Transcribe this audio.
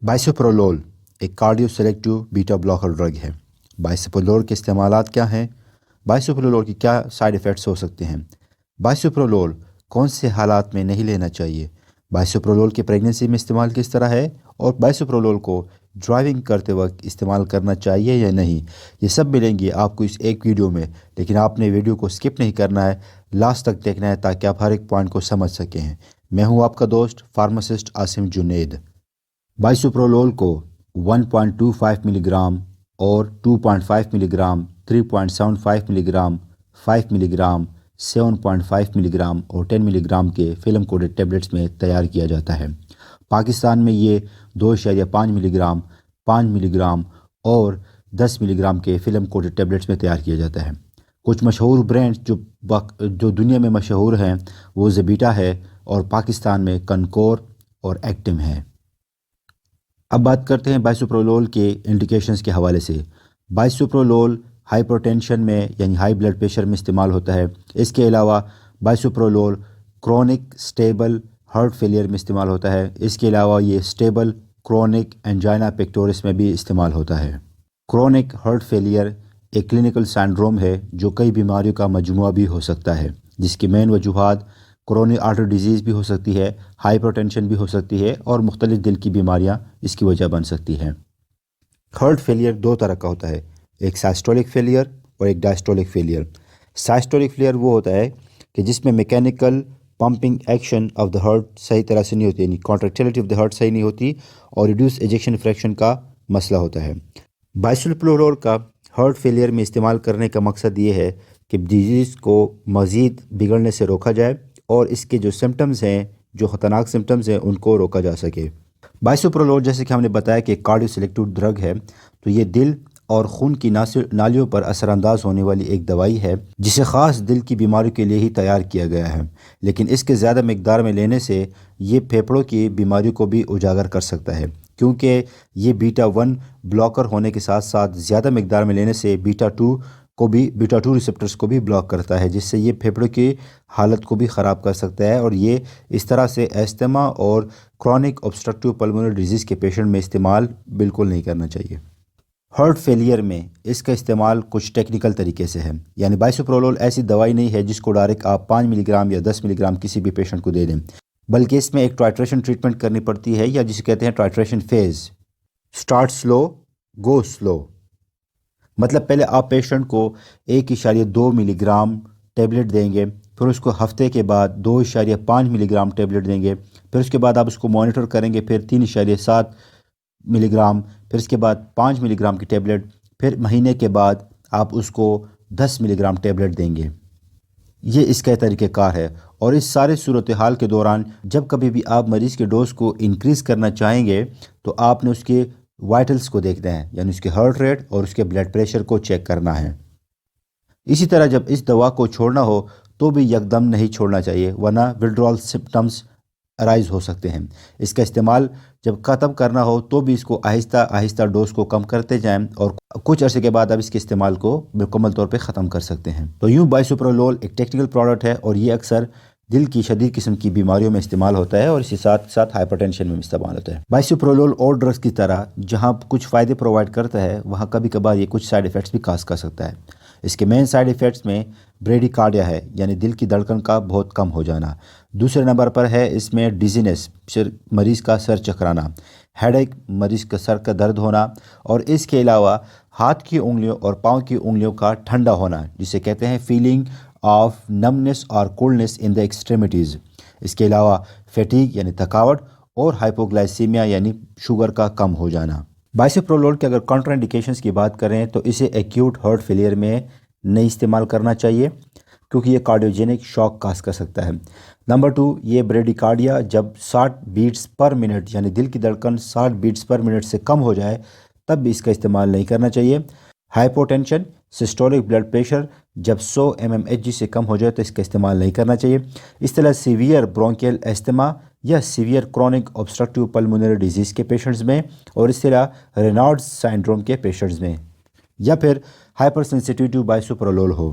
بائسوپرولول ایک cardio selective بیٹا blocker drug ہے۔ بائسوپرولول کے استعمالات کیا ہیں؟ بائسوپرولول کی کیا سائیڈ ایفیکٹس ہو سکتے ہیں؟ بائسوپرولول کون سے حالات میں نہیں لینا چاہیے؟ بائسوپرولول کی پریگننسی میں استعمال کس طرح ہے؟ اور بائسوپرولول کو ڈرائیونگ کرتے وقت استعمال کرنا چاہیے یا نہیں؟ یہ سب ملیں گے آپ کو اس ایک ویڈیو میں، لیکن آپ نے ویڈیو کو سکپ نہیں کرنا ہے، لاسٹ تک دیکھنا ہے تاکہ آپ ہر ایک پوائنٹ کو سمجھ سکیں۔ میں ہوں آپ کا دوست فارماسسٹ عاصم جنید۔ بائسوپرولول کو 1.25 ملی گرام اور 2.5 ملی گرام، 3.75 ملی گرام، 5 ملی گرام، 7.5 ملی گرام اور 10 ملی گرام کے فلم کوڈڈ ٹیبلٹس میں تیار کیا جاتا ہے۔ پاکستان میں یہ 2.5 ملی گرام، 5 ملی گرام اور 10 ملی گرام کے فلم کوڈڈ ٹیبلٹس میں تیار کیا جاتا ہے۔ کچھ مشہور برانڈز جو دنیا میں مشہور ہیں وہ زبیٹا ہے اور پاکستان میں کنکور اور ایکٹم ہے۔ اب بات کرتے ہیں بائسوپرولول کے انڈیکیشنز کے حوالے سے۔ بائسوپرولول ہائپرٹینشن میں یعنی ہائی بلڈ پریشر میں استعمال ہوتا ہے۔ اس کے علاوہ بائسوپرولول کرونک سٹیبل ہارٹ فیلئر میں استعمال ہوتا ہے۔ اس کے علاوہ یہ سٹیبل کرونک انجائنا پیکٹورس میں بھی استعمال ہوتا ہے۔ کرونک ہارٹ فیلئر ایک کلینکل سینڈروم ہے جو کئی بیماریوں کا مجموعہ بھی ہو سکتا ہے، جس کی مین وجوہات کرونری آرٹری ڈیزیز بھی ہو سکتی ہے، ہائپرٹینشن بھی ہو سکتی ہے اور مختلف دل کی بیماریاں اس کی وجہ بن سکتی ہیں۔ ہارٹ فیلئر دو طرح کا ہوتا ہے، ایک سائسٹولک فیلئر اور ایک ڈائسٹولک فیلئر۔ سائسٹولک فیلئر وہ ہوتا ہے کہ جس میں mechanical pumping action of the heart صحیح طرح سے نہیں ہوتی، یعنی کانٹریکٹیلٹی آف دا ہارٹ صحیح نہیں ہوتی اور ریڈیوس ایجیکشن فریکشن کا مسئلہ ہوتا ہے۔ بائسوپرولول کا ہارٹ فیلئر میں استعمال کرنے کا مقصد یہ ہے کہ ڈیزیز کو مزید بگڑنے سے روکا جائے اور اس کے جو سمٹمز ہیں، جو خطرناک سمٹمز ہیں، ان کو روکا جا سکے۔ بائسوپرولول جیسے کہ ہم نے بتایا کہ کارڈیو سلیکٹیو ڈرگ ہے، تو یہ دل اور خون کی نالیوں پر اثر انداز ہونے والی ایک دوائی ہے جسے خاص دل کی بیماریوں کے لیے ہی تیار کیا گیا ہے، لیکن اس کے زیادہ مقدار میں لینے سے یہ پھیپھڑوں کی بیماریوں کو بھی اجاگر کر سکتا ہے، کیونکہ یہ بیٹا 1 بلاکر ہونے کے ساتھ ساتھ زیادہ مقدار میں لینے سے بیٹا 2 ریسپٹرز کو بھی بلاک کرتا ہے، جس سے یہ پھیپھڑوں کی حالت کو بھی خراب کر سکتا ہے، اور یہ اس طرح سے ایستھما اور کرونک obstructive pulmonary ڈیزیز کے پیشنٹ میں استعمال بالکل نہیں کرنا چاہیے۔ ہارٹ فیلئر میں اس کا استعمال کچھ ٹیکنیکل طریقے سے ہے، یعنی بائسوپرولول ایسی دوائی نہیں ہے جس کو ڈائریکٹ آپ 5 ملی گرام یا 10 ملی گرام کسی بھی پیشنٹ کو دے دیں، بلکہ اس میں ایک ٹائٹریشن ٹریٹمنٹ کرنی پڑتی ہے، یا جسے کہتے ہیں ٹائٹریشن فیز۔ سٹارٹ سلو گو سلو، مطلب پہلے آپ پیشنٹ کو 1.2 ملی گرام ٹیبلٹ دیں گے، پھر اس کو ہفتے کے بعد 2.5 ملی گرام ٹیبلٹ دیں گے، پھر اس کے بعد آپ اس کو مانیٹر کریں گے، پھر 3.7 ملی گرام، پھر اس کے بعد 5 ملی گرام کی ٹیبلٹ، پھر مہینے کے بعد آپ اس کو 10 ملی گرام ٹیبلٹ دیں گے۔ یہ اس کا طریقہ کار ہے، اور اس سارے صورتحال کے دوران جب کبھی بھی آپ مریض کے ڈوز کو انکریز کرنا چاہیں گے تو آپ نے اس کے وائٹلز کو دیکھنا ہے، یعنی اس کے ہارٹ ریٹ اور اس کے بلڈ پریشر کو چیک کرنا ہے۔ اسی طرح جب اس دوا کو چھوڑنا ہو تو بھی یکدم نہیں چھوڑنا چاہیے، ورنہ وڈرول سمپٹمز ارائز ہو سکتے ہیں۔ اس کا استعمال جب ختم کرنا ہو تو بھی اس کو آہستہ آہستہ ڈوز کو کم کرتے جائیں، اور کچھ عرصے کے بعد آپ اس کے استعمال کو مکمل طور پہ ختم کر سکتے ہیں۔ تو یوں بائسوپرولول ایک ٹیکنیکل پروڈکٹ ہے، اور یہ اکثر دل کی شدید قسم کی بیماریوں میں استعمال ہوتا ہے، اور اسی ساتھ ساتھ ہائپرٹینشن میں استعمال ہوتا ہے۔ بائسوپرولول اور ڈرگز کی طرح جہاں کچھ فائدے پرووائڈ کرتا ہے، وہاں کبھی کبھار یہ کچھ سائیڈ ایفیکٹس بھی کاز کر سکتا ہے۔ اس کے مین سائیڈ ایفیکٹس میں بریڈی کارڈیا ہے، یعنی دل کی دھڑکن کا بہت کم ہو جانا۔ دوسرے نمبر پر ہے اس میں ڈیزینس، مریض کا سر چکرانا، ہیڈ ایک، مریض کا سر کا درد ہونا، اور اس کے علاوہ ہاتھ کی انگلیوں اور پاؤں کی انگلیوں کا ٹھنڈا ہونا، جسے کہتے ہیں فیلنگ آف نمنس اور کولڈنس ان دا ایکسٹریمٹیز۔ اس کے علاوہ فیٹیگ یعنی تھکاوٹ، اور ہائپوگلائسیمیا یعنی شوگر کا کم ہو جانا۔ بائسوپرولول کے اگر کانٹرا انڈیکیشنز کی بات کریں تو اسے ایکیوٹ ہارٹ فیلئر میں نہیں استعمال کرنا چاہیے، کیونکہ یہ کارڈیوجینک شاک کاز کر سکتا ہے۔ نمبر 2، یہ بریڈی کارڈیا جب 60 بیٹس پر منٹ، یعنی دل کی دھڑکن 60 بیٹس پر منٹ سے کم ہو جائے تب بھی اس کا استعمال نہیں کرنا چاہیے۔ ہائپوٹینشن، سسٹولک بلڈ پریشر جب 100 mmHg سے کم ہو جائے تو اس کا استعمال نہیں کرنا چاہیے۔ اس طرح سیویئر برونکیل ایستھما یا severe chronic obstructive pulmonary disease کے پیشنٹس میں، اور اس طرح رینالڈز سائنڈروم کے پیشنٹس میں، یا پھر ہائپر سینسٹیو ٹو بائسوپرولول ہو۔